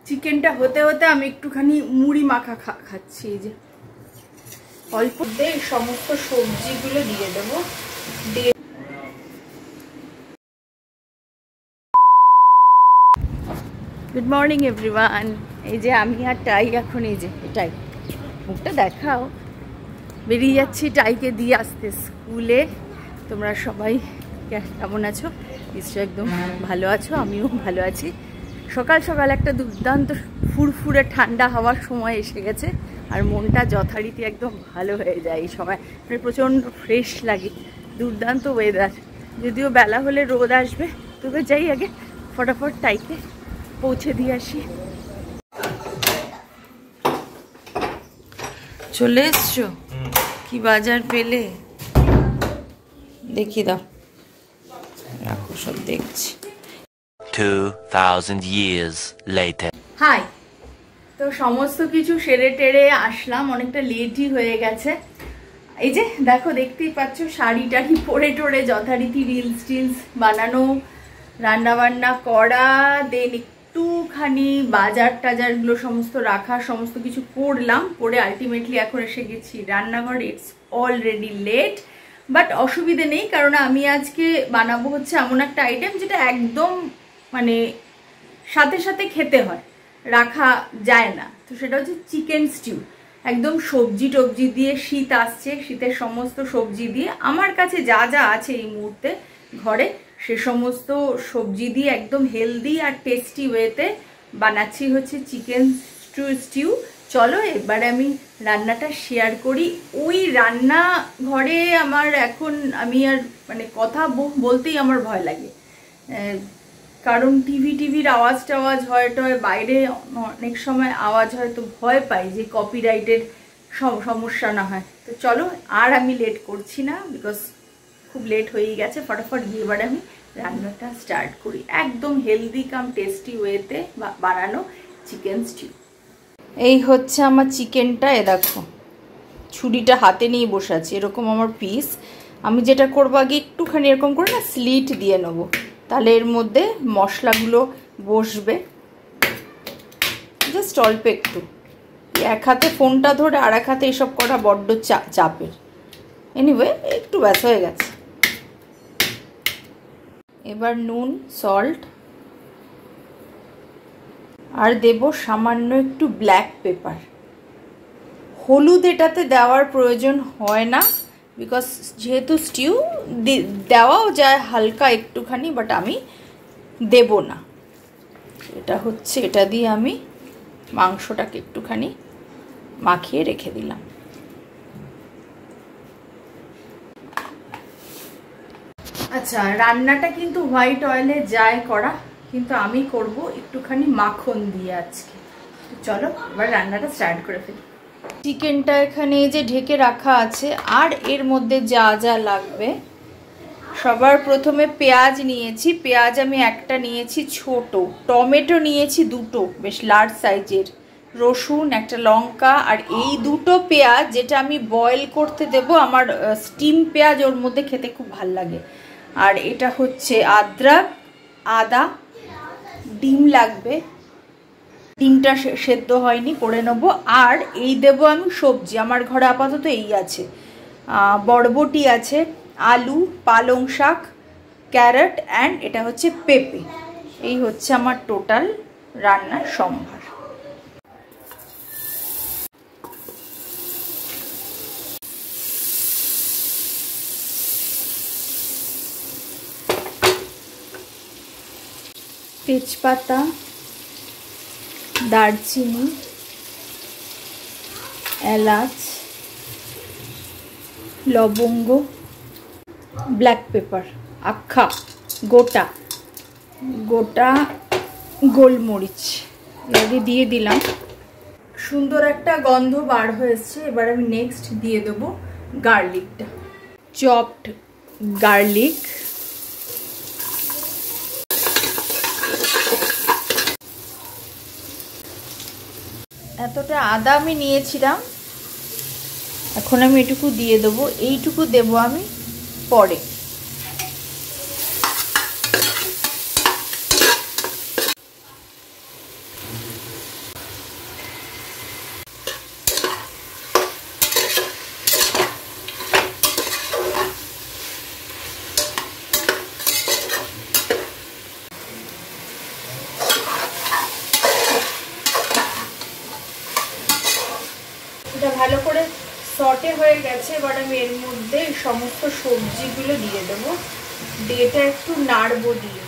চিকেনটা হতে হতে আমি একটুখানি মুড়ি মাখা খাচ্ছি। এই যে অল্প দিয়ে সমস্ত সবজিগুলো দিয়ে দেবো। Good morning everyone. এই যে আমি আর টাই এখন এই যে এটাই মুখটা দেখাও, বেরিয়ে যাচ্ছি টাইকে দিয়ে আসতে স্কুলে। তোমরা সবাই কেমন আছো? নিশ্চয়ই একদম ভালো আছো, আমিও ভালো আছি। সকাল সকাল একটা দুর্দান্ত ফুরফুরে ঠান্ডা হওয়ার সময় এসে গেছে, আর মনটা যথারীতি একদম ভালো হয়ে যায় এই সময়। মানে প্রচণ্ড ফ্রেশ লাগে, দুর্দান্ত ওয়েদার। যদিও বেলা হলে রোদ আসবে, তবে যাই আগে ফটাফট টাইকে পৌঁছে দিয়ে আসি। চলে এসছো? কি বাজার পেলে দেখি দাও, রাখো সব দেখছি। 2000 years later. হাই, তো সমস্ত কিছু সেরে টেরে আসলাম, অনেকটা লেটই হয়ে গেছে। এই যে দেখো, দেখতেই পাচ্ছ শাড়ি টাড়ি পরে টোরে যথারীতি রিলস টিলস বানানো, রান্না বান্না করা, দেন একটুখানি বাজার টাজারগুলো সমস্ত রাখা, সমস্ত কিছু করলাম। করে আলটিমেটলি এখন এসে গেছি রান্নাঘরে। ইটস অলরেডি লেট, বাট অসুবিধে নেই, কারণ আমি আজকে বানাবো হচ্ছে এমন একটা আইটেম যেটা একদম মানে সাথে সাথে খেতে হয়, রাখা যায় না। তো সেটা হচ্ছে চিকেন স্টিউ। একদম সবজি টবজি দিয়ে, শীত আসছে, শীতের সমস্ত সবজি দিয়ে আমার কাছে যা যা আছে এই মুহূর্তে ঘরে, সে সমস্ত সবজি দিয়ে একদম হেলদি আর টেস্টি ওয়েতে বানাচ্ছি হচ্ছে চিকেন স্টিউ। চলো এবার আমি রান্নাটা শেয়ার করি। ওই রান্না ঘরে আমার এখন আমি আর মানে কথা বলতেই আমার ভয় লাগে, কারণ টিভির আওয়াজ টাওয়াজ হয় টয়, বাইরে অনেক সময় আওয়াজ হয়, তো ভয় পাই যে কপিরাইটের সমস্যা না হয়। তো চলো আর আমি লেট করছি না, বিকজ খুব লেট হয়েই গেছে। ফটাফট গিয়ে এবারে আমি রান্নাটা স্টার্ট করি, একদম হেলদি কাম টেস্টি ওয়েতে বানানো চিকেন স্টিউ। এই হচ্ছে আমার চিকেনটা, এ দেখো ছুরিটা হাতে নিয়ে বসে আছি, এরকম আমার পিস। আমি যেটা করবো আগে একটুখানি এরকম করে না স্লিট দিয়ে নেবো, তাহলে এর মধ্যে মশলাগুলো বসবে। জাস্ট অল্প একটু, এক হাতে ফোনটা ধরে আর এক হাতে এসব করা বড্ড চাপের। এনিওয়ে একটু ব্যাস হয়ে গেছে। এবার নুন, সল্ট, আর দেব সামান্য একটু ব্ল্যাক পেপার। হলুদ এটাতে দেওয়ার প্রয়োজন হয় না, বিকজ যেহেতু স্টিউ দেওয়াও যায় হালকা একটুখানি, বাট আমি দেব না। এটা হচ্ছে, এটা দিয়ে আমি মাংসটাকে একটুখানি মাখিয়ে রেখে দিলাম। আচ্ছা, রান্নাটা কিন্তু হোয়াইট অয়েলে যায় করা, কিন্তু আমি করব একটুখানি মাখন দিয়ে আজকে। চলো এবার রান্নাটা স্টার্ট করে ফেলি। চিকেনটা এখানে যে ঢেকে রাখা আছে, আর এর মধ্যে যা যা লাগবে, সবার প্রথমে পেঁয়াজ নিয়েছি। পেঁয়াজ আমি একটা নিয়েছি ছোট, টমেটো নিয়েছি দুটো বেশ লার্জ সাইজের, রসুন, একটা লঙ্কা, আর এই দুটো পেঁয়াজ যেটা আমি বয়েল করতে দেব। আমার স্টিম পেঁয়াজ ওর মধ্যে খেতে খুব ভাল লাগে। আর এটা হচ্ছে আদরক, আদা, ডিম লাগবে, ডিমটা সেদ্ধ হয়নি, করে নেবো। আর এই দেবো আমি সবজি, আমার ঘরে আপাতত এই আছে, বরবটি আছে, আলু, পালং শাক, ক্যারট, অ্যান্ড এটা হচ্ছে পেঁপে। এই হচ্ছে আমার টোটাল রান্নার সম্ভার। তেজপাতা, দারচিনি, এলাচ, লবঙ্গ, ব্ল্যাক পেপার আখা, গোটা গোলমরিচ আগে দিয়ে দিলাম। সুন্দর একটা গন্ধ বার হয়েছে। এবার আমি নেক্সট দিয়ে দেবো গার্লিকটা, চপড গার্লিক, এতটা আদা আমি নিয়েছিলাম, এখন আমি এটুকু দিয়ে দেবো। এইটুকু দেবো আমি পরে। সটে হয়ে গেছে। এবার আমি এর মধ্যে সমস্ত সবজিগুলো দিয়ে দেবো, দিয়ে এটা একটু নাড়বো, দিয়ে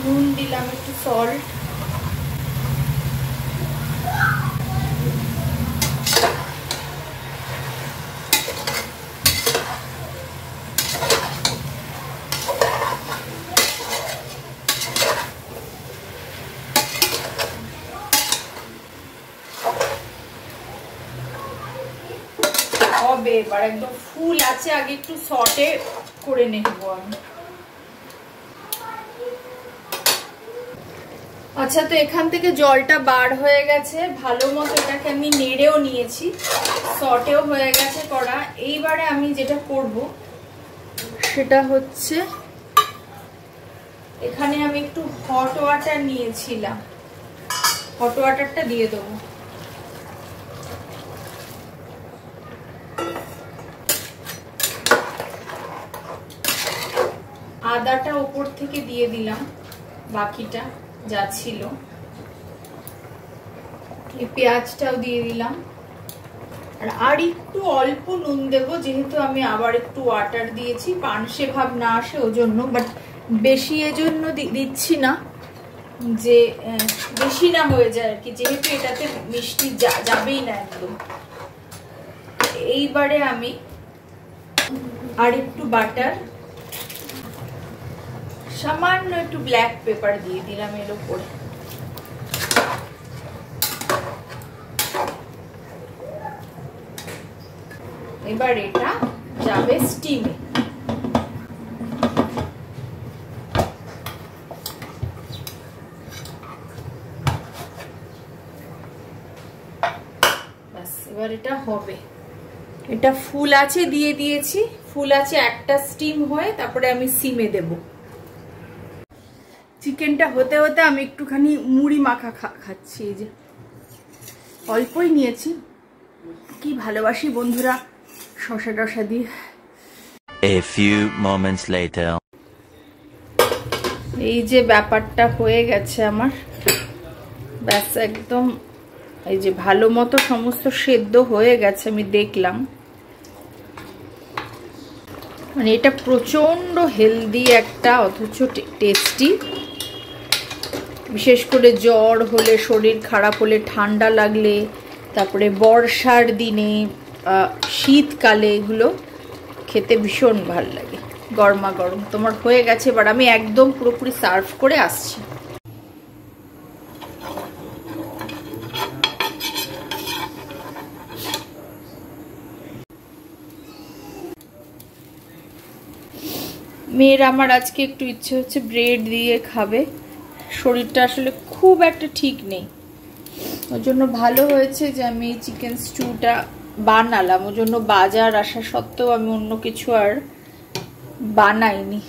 নুন দিলাম, একটু সল্ট, হবে। এবার একদম ফুল আছে, আগে একটু সটে করে নেব আমি। আচ্ছা, তো এখান থেকে জলটা বার হয়ে গেছে, ভালো মতো এটাকে আমি নেড়েও নিয়েছি, সটেও হয়ে গেছে করা। এইবারে আমি যেটা করব সেটা হচ্ছে, এখানে আমি একটু হট ওয়াটার নিয়েছিলাম, হট ওয়াটারটা দিয়ে দেবো। আদাটা উপর থেকে দিয়ে দিলাম, বাকিটা যা ছিল। এই পেঁয়াজটাও দিয়ে দিলাম, আর একটু অল্প নুন দেবো, যেহেতু আমি আবার একটু ওয়াটার দিয়েছি, পানসে ভাব না আসে ওজন্য। বাট বেশি এজন্য দিচ্ছি না, যে বেশি না হয়ে যায় আর কি, যেহেতু এটাতে মিষ্টি যাবেই না একদম। এইবারে আমি আর একটু বাটার, সামান্য একটু ব্ল্যাক পেপার দিয়ে দিলাম এর উপরে। এবার এটা যাবে স্টিমে। বাস, এবার এটা হবে। এটা ফুল আছে দিয়ে দিয়েছি, ফুল আছে একটা স্টিম হয়ে, তারপরে আমি সিমে দেব। চিকেনটা হতে হতে আমি একটুখানি মুড়ি মাখা খাচ্ছি। এই যে অল্পই নিয়েছি, কি ভালোবাসি বন্ধুরা শসা টসা দিয়ে। A few moments later. এই যে ব্যাপারটা হয়ে গেছে আমার, ব্যাস একদম এই যে ভালো মতো সমস্ত সেদ্ধ হয়ে গেছে, আমি দেখলাম। মানে এটা প্রচন্ড হেলদি একটা, অথচ টেস্টি। বিশেষ করে জ্বর হলে, শরীর খারাপ হলে, ঠান্ডা লাগলে, তারপরে বর্ষার দিনে, শীতকালে এগুলো খেতে ভীষণ ভালো লাগে, গরমা গরম। তোমার হয়ে গেছে, এবার আমি একদম পুরোপুরি সার্ভ করে আসছি। মেয়ের আমার আজকে একটু ইচ্ছে হচ্ছে ব্রেড দিয়ে খাবে, শরীরটা আসলে খুব একটা ঠিক নেই, ওর জন্য ভালো হয়েছে যে আমি চিকেন স্টুটা বানালাম। ওর জন্য বাজার আসা সত্ত্বেও আমি অন্য কিছু আর বানাইনি,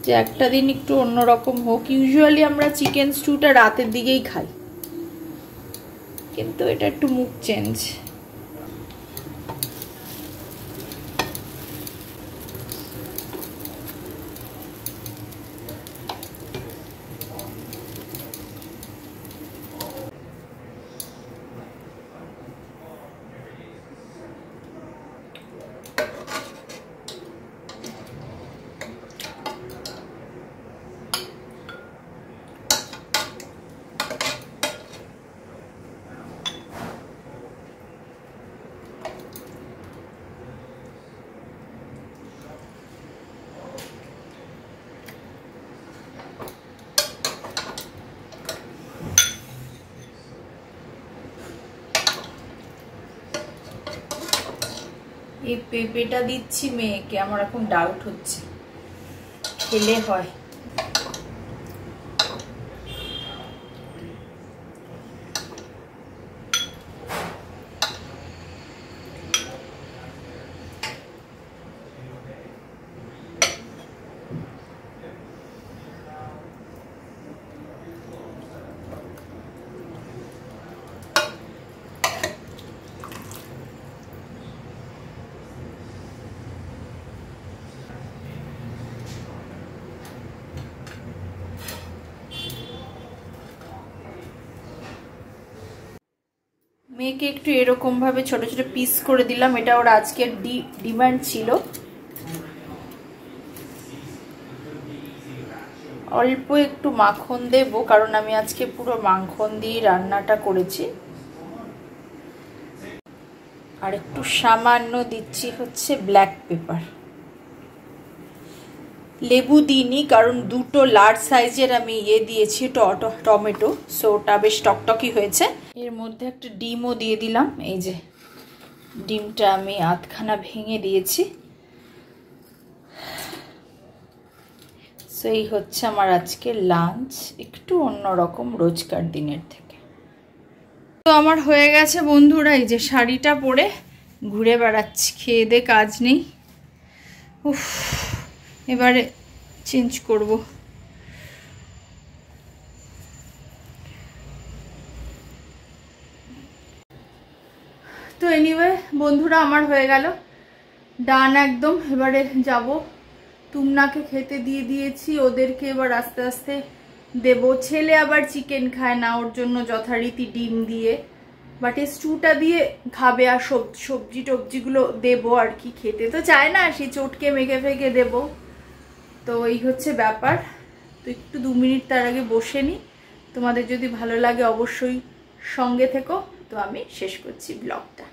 যে একটা দিন একটু অন্যরকম হোক। ইউজুয়ালি আমরা চিকেন স্টুটা রাতের দিকেই খাই, কিন্তু এটা একটু মুখ চেঞ্জ। এই পেঁপেটা দিচ্ছি মেয়েকে, আমার এখন ডাউট হচ্ছে খেলে হয়। মেয়েকে একটু এরকমভাবে ছোট ছোট পিস করে দিলাম, এটা ওর আজকের ডিমান্ড ছিল। অল্প একটু মাখন দেব, কারণ আমি আজকে পুরো মাখন দিয়ে রান্নাটা করেছি। আর একটু সামান্য দিচ্ছি হচ্ছে ব্ল্যাক পেপার। লেবু দিইনি, কারণ দুটো লার্জ সাইজের আমি দিয়েছি টমেটো, সো ওটা বেশ টকটকি হয়েছে। এর মধ্যে একটা ডিমও দিয়ে দিলাম। এই যে ডিমটা আমি আধখানা ভেঙে দিয়েছি। সো এই হচ্ছে আমার আজকে লাঞ্চ, একটু অন্যরকম রোজকার দিনের থেকে। তো আমার হয়ে গেছে বন্ধুরা, এই যে শাড়িটা পরে ঘুরে বেড়াচ্ছি, খেয়ে দে কাজ নেই। উফ, এবারে চেঞ্জ করব। তো এনিওয়ে বন্ধুরা, আমার হয়ে গেল ডান একদম। এবারে যাব, তুমনাকে খেতে দিয়ে দিয়েছি, ওদেরকে এবার আস্তে আস্তে দেব। ছেলে আবার চিকেন খায় না, ওর জন্য যথারীতি ডিম দিয়ে, বাট এই স্টুটা দিয়ে খাবে। আর সবজি টবজিগুলো দেবো আর কি, খেতে তো চায় না, সেই চটকে মেখে ফেকে দেবো। তো এই হচ্ছে ব্যাপার। তো একটু 2 মিনিট তার আগে বসে নিই। তোমাদের যদি ভালো লাগে অবশ্যই সঙ্গে থেকো। তো আমি শেষ করছি ব্লগটা।